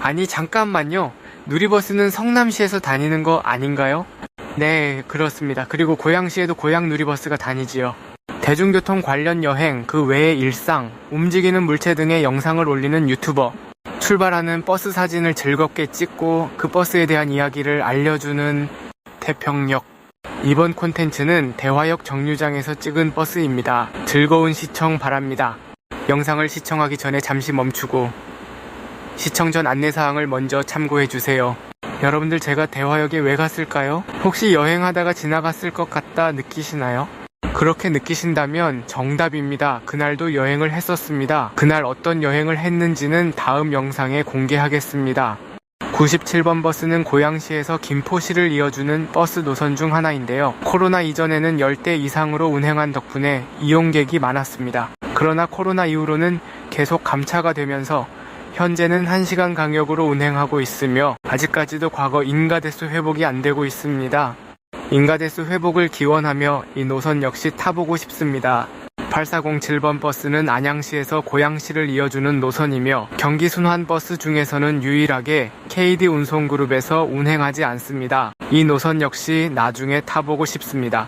아니 잠깐만요. 누리버스는 성남시에서 다니는 거 아닌가요? 네, 그렇습니다. 그리고 고양시에도 고양 누리버스가 다니지요. 대중교통 관련 여행, 그 외의 일상, 움직이는 물체 등의 영상을 올리는 유튜버, 출발하는 버스 사진을 즐겁게 찍고 그 버스에 대한 이야기를 알려주는 태평역. 이번 콘텐츠는 대화역 정류장에서 찍은 버스입니다. 즐거운 시청 바랍니다. 영상을 시청하기 전에 잠시 멈추고 시청 전 안내사항을 먼저 참고해주세요. 여러분들 제가 대화역에 왜 갔을까요? 혹시 여행하다가 지나갔을 것 같다 느끼시나요? 그렇게 느끼신다면 정답입니다. 그날도 여행을 했었습니다. 그날 어떤 여행을 했는지는 다음 영상에 공개하겠습니다. 97번 버스는 고양시에서 김포시를 이어주는 버스 노선 중 하나인데요. 코로나 이전에는 10대 이상으로 운행한 덕분에 이용객이 많았습니다. 그러나 코로나 이후로는 계속 감차가 되면서 현재는 1시간 간격으로 운행하고 있으며 아직까지도 과거 인가대수 회복이 안 되고 있습니다. 인가대수 회복을 기원하며 이 노선 역시 타보고 싶습니다. 8407번 버스는 안양시에서 고양시를 이어주는 노선이며 경기 순환버스 중에서는 유일하게 KD 운송그룹에서 운행하지 않습니다. 이 노선 역시 나중에 타보고 싶습니다.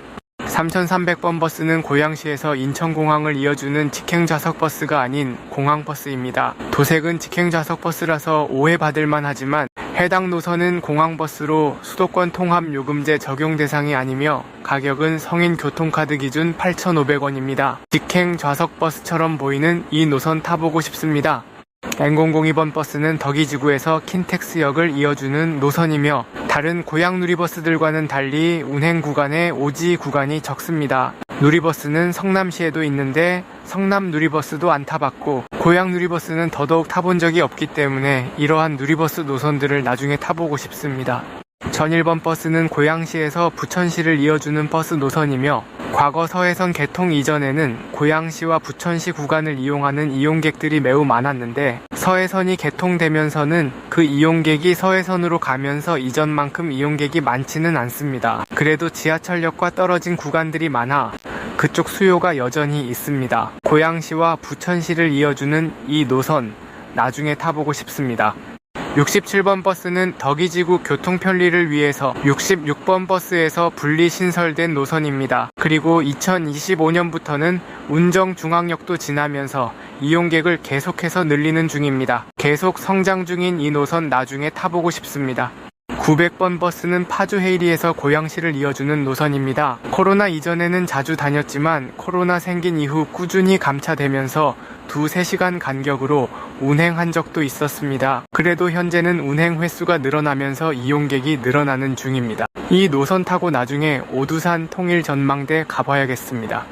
3300번 버스는 고양시에서 인천공항을 이어주는 직행좌석버스가 아닌 공항버스입니다. 도색은 직행좌석버스라서 오해받을만 하지만 해당 노선은 공항버스로 수도권 통합요금제 적용 대상이 아니며 가격은 성인 교통카드 기준 8,500원입니다. 직행좌석버스처럼 보이는 이 노선 타보고 싶습니다. N002번 버스는 덕이지구에서 킨텍스역을 이어주는 노선이며 다른 고양 누리버스들과는 달리 운행 구간에 오지 구간이 적습니다. 누리버스는 성남시에도 있는데 성남 누리버스도 안 타봤고 고양 누리버스는 더더욱 타본 적이 없기 때문에 이러한 누리버스 노선들을 나중에 타보고 싶습니다. 전일번 버스는 고양시에서 부천시를 이어주는 버스 노선이며 과거 서해선 개통 이전에는 고양시와 부천시 구간을 이용하는 이용객들이 매우 많았는데 서해선이 개통되면서는 그 이용객이 서해선으로 가면서 이전만큼 이용객이 많지는 않습니다. 그래도 지하철역과 떨어진 구간들이 많아 그쪽 수요가 여전히 있습니다. 고양시와 부천시를 이어주는 이 노선 나중에 타보고 싶습니다. 67번 버스는 덕이지구 교통 편리를 위해서 66번 버스에서 분리 신설된 노선입니다. 그리고 2025년부터는 운정중앙역도 지나면서 이용객을 계속해서 늘리는 중입니다. 계속 성장 중인 이 노선 나중에 타보고 싶습니다. 900번 버스는 파주 헤이리에서 고양시를 이어주는 노선입니다. 코로나 이전에는 자주 다녔지만 코로나 생긴 이후 꾸준히 감차되면서 2-3시간 간격으로 운행한 적도 있었습니다. 그래도 현재는 운행 횟수가 늘어나면서 이용객이 늘어나는 중입니다. 이 노선 타고 나중에 오두산 통일전망대 가봐야겠습니다.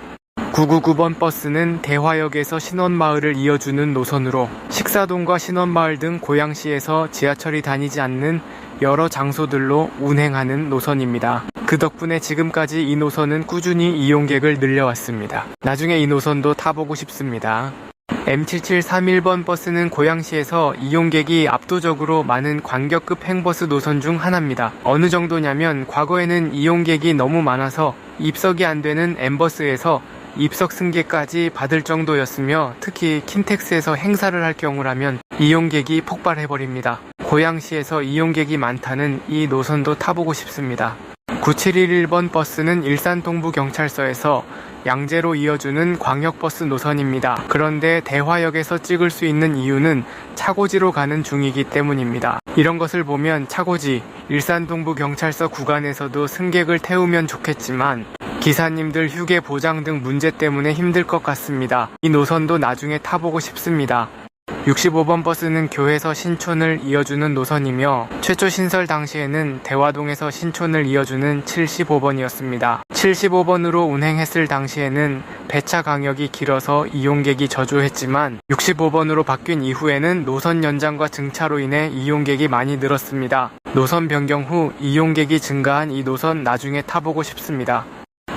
999번 버스는 대화역에서 신원마을을 이어주는 노선으로 식사동과 신원마을 등 고양시에서 지하철이 다니지 않는 여러 장소들로 운행하는 노선입니다. 그 덕분에 지금까지 이 노선은 꾸준히 이용객을 늘려왔습니다. 나중에 이 노선도 타보고 싶습니다. M7731번 버스는 고양시에서 이용객이 압도적으로 많은 관격급 행버스 노선 중 하나입니다. 어느 정도냐면 과거에는 이용객이 너무 많아서 입석이 안 되는 M버스에서 입석 승객까지 받을 정도였으며 특히 킨텍스에서 행사를 할 경우라면 이용객이 폭발해버립니다. 고양시에서 이용객이 많다는 이 노선도 타보고 싶습니다. 9711번 버스는 일산동부경찰서에서 양재로 이어주는 광역버스 노선입니다. 그런데 대화역에서 찍을 수 있는 이유는 차고지로 가는 중이기 때문입니다. 이런 것을 보면 차고지, 일산동부경찰서 구간에서도 승객을 태우면 좋겠지만 기사님들 휴게 보장 등 문제 때문에 힘들 것 같습니다. 이 노선도 나중에 타보고 싶습니다. 65번 버스는 교에서 신촌을 이어주는 노선이며 최초 신설 당시에는 대화동에서 신촌을 이어주는 75번이었습니다. 75번으로 운행했을 당시에는 배차 간격이 길어서 이용객이 저조했지만 65번으로 바뀐 이후에는 노선 연장과 증차로 인해 이용객이 많이 늘었습니다. 노선 변경 후 이용객이 증가한 이 노선 나중에 타보고 싶습니다.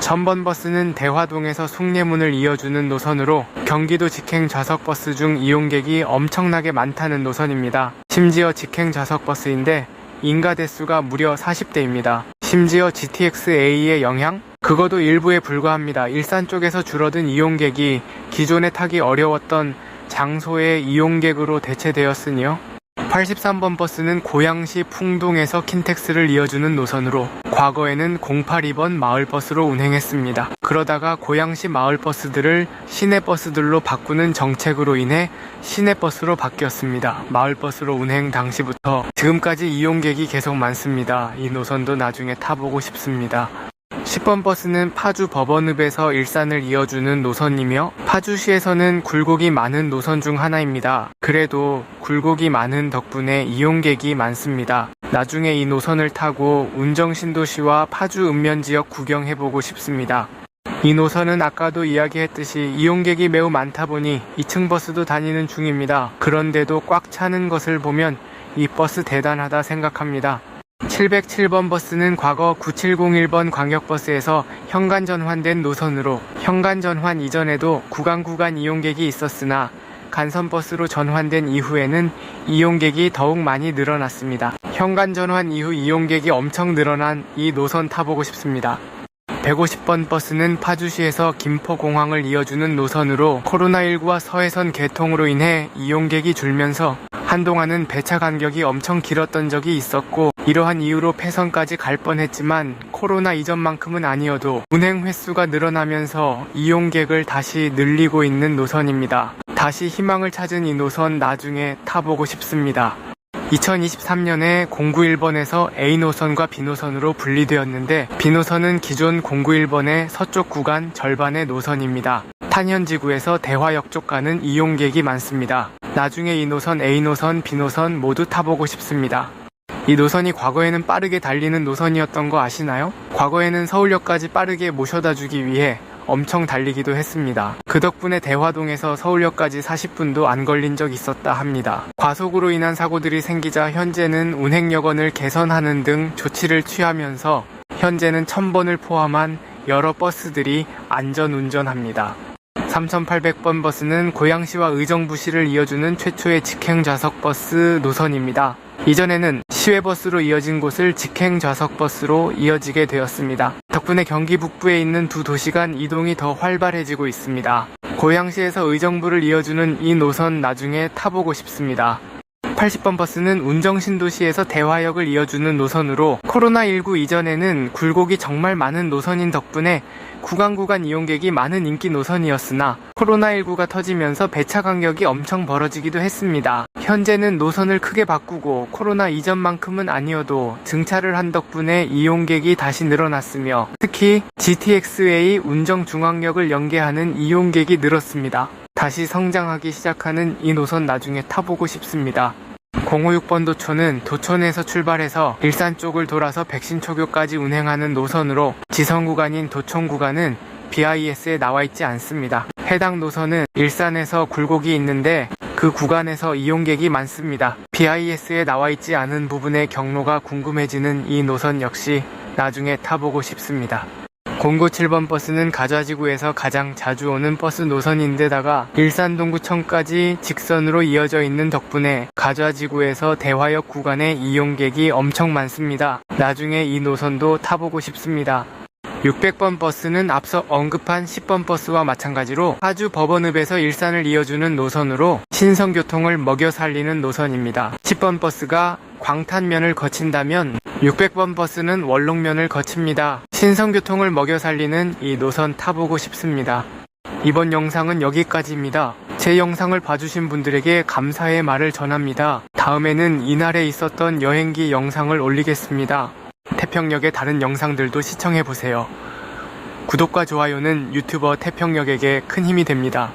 1000번 버스는 대화동에서 숭례문을 이어주는 노선으로 경기도 직행 좌석버스 중 이용객이 엄청나게 많다는 노선입니다. 심지어 직행 좌석버스인데 인가 대수가 무려 40대입니다. 심지어 GTX-A의 영향? 그것도 일부에 불과합니다. 일산 쪽에서 줄어든 이용객이 기존에 타기 어려웠던 장소의 이용객으로 대체되었으니요. 83번 버스는 고양시 풍동에서 킨텍스를 이어주는 노선으로 과거에는 082번 마을버스로 운행했습니다. 그러다가 고양시 마을버스들을 시내버스들로 바꾸는 정책으로 인해 시내버스로 바뀌었습니다. 마을버스로 운행 당시부터 지금까지 이용객이 계속 많습니다. 이 노선도 나중에 타보고 싶습니다. 10번 버스는 파주 법원읍에서 일산을 이어주는 노선이며 파주시에서는 굴곡이 많은 노선 중 하나입니다. 그래도 굴곡이 많은 덕분에 이용객이 많습니다. 나중에 이 노선을 타고 운정신도시와 파주 읍면지역 구경해보고 싶습니다. 이 노선은 아까도 이야기했듯이 이용객이 매우 많다 보니 2층 버스도 다니는 중입니다. 그런데도 꽉 차는 것을 보면 이 버스 대단하다 생각합니다. 707번 버스는 과거 9701번 광역버스에서 현관 전환된 노선으로 현관 전환 이전에도 구간 이용객이 있었으나 간선버스로 전환된 이후에는 이용객이 더욱 많이 늘어났습니다. 현관 전환 이후 이용객이 엄청 늘어난 이 노선 타보고 싶습니다. 150번 버스는 파주시에서 김포공항을 이어주는 노선으로 코로나19와 서해선 개통으로 인해 이용객이 줄면서 한동안은 배차 간격이 엄청 길었던 적이 있었고 이러한 이유로 폐선까지 갈 뻔했지만 코로나 이전만큼은 아니어도 운행 횟수가 늘어나면서 이용객을 다시 늘리고 있는 노선입니다. 다시 희망을 찾은 이 노선 나중에 타보고 싶습니다. 2023년에 091번에서 A노선과 B노선으로 분리되었는데 B노선은 기존 091번의 서쪽 구간 절반의 노선입니다. 탄현지구에서 대화역 쪽 가는 이용객이 많습니다. 나중에 이 노선 A노선, B노선 모두 타보고 싶습니다. 이 노선이 과거에는 빠르게 달리는 노선이었던 거 아시나요? 과거에는 서울역까지 빠르게 모셔다 주기 위해 엄청 달리기도 했습니다. 그 덕분에 대화동에서 서울역까지 40분도 안 걸린 적 있었다 합니다. 과속으로 인한 사고들이 생기자 현재는 운행여건을 개선하는 등 조치를 취하면서 현재는 1000번을 포함한 여러 버스들이 안전운전합니다. 3800번 버스는 고양시와 의정부시를 이어주는 최초의 직행좌석버스 노선입니다. 이전에는 시외버스로 이어진 곳을 직행좌석버스로 이어지게 되었습니다. 덕분에 경기 북부에 있는 두 도시 간 이동이 더 활발해지고 있습니다. 고양시에서 의정부를 이어주는 이 노선 나중에 타보고 싶습니다. 80번 버스는 운정신도시에서 대화역을 이어주는 노선으로 코로나19 이전에는 굴곡이 정말 많은 노선인 덕분에 구간 이용객이 많은 인기 노선이었으나 코로나19가 터지면서 배차 간격이 엄청 벌어지기도 했습니다. 현재는 노선을 크게 바꾸고 코로나 이전만큼은 아니어도 증차를 한 덕분에 이용객이 다시 늘어났으며 특히 GTX-A 운정중앙역을 연계하는 이용객이 늘었습니다. 다시 성장하기 시작하는 이 노선 나중에 타보고 싶습니다. 056번 도초는 도촌에서 출발해서 일산 쪽을 돌아서 백신초교까지 운행하는 노선으로 지선 구간인 도촌 구간은 BIS에 나와있지 않습니다. 해당 노선은 일산에서 굴곡이 있는데 그 구간에서 이용객이 많습니다. BIS에 나와있지 않은 부분의 경로가 궁금해지는 이 노선 역시 나중에 타보고 싶습니다. 097번 버스는 가좌지구에서 가장 자주 오는 버스 노선인데다가 일산동구청까지 직선으로 이어져 있는 덕분에 가좌지구에서 대화역 구간의 이용객이 엄청 많습니다. 나중에 이 노선도 타보고 싶습니다. 600번 버스는 앞서 언급한 10번 버스와 마찬가지로 파주 법원읍에서 일산을 이어주는 노선으로 신성교통을 먹여 살리는 노선입니다. 10번 버스가 광탄면을 거친다면 600번 버스는 월록면을 거칩니다. 신성교통을 먹여 살리는 이 노선 타보고 싶습니다. 이번 영상은 여기까지입니다. 제 영상을 봐주신 분들에게 감사의 말을 전합니다. 다음에는 이날에 있었던 여행기 영상을 올리겠습니다. 태평역의 다른 영상들도 시청해보세요. 구독과 좋아요는 유튜버 태평역에게 큰 힘이 됩니다.